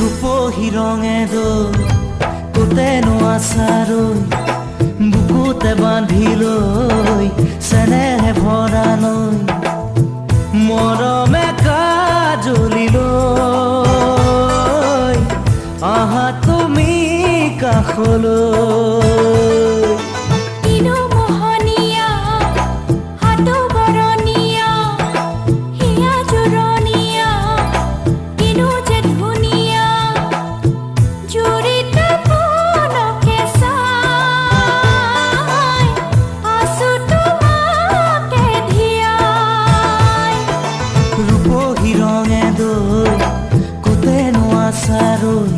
ৰূপহী ৰঙে দৈ কোতেনো আচাৰৈ বুকুতে বান্ধি লৈ চেনেহে ভৰা নৈ মৰমে কাজলি লৈ আহা তুমি কাষলৈ। রূপহী রঙে দৈ কোতেনো আচাৰৈ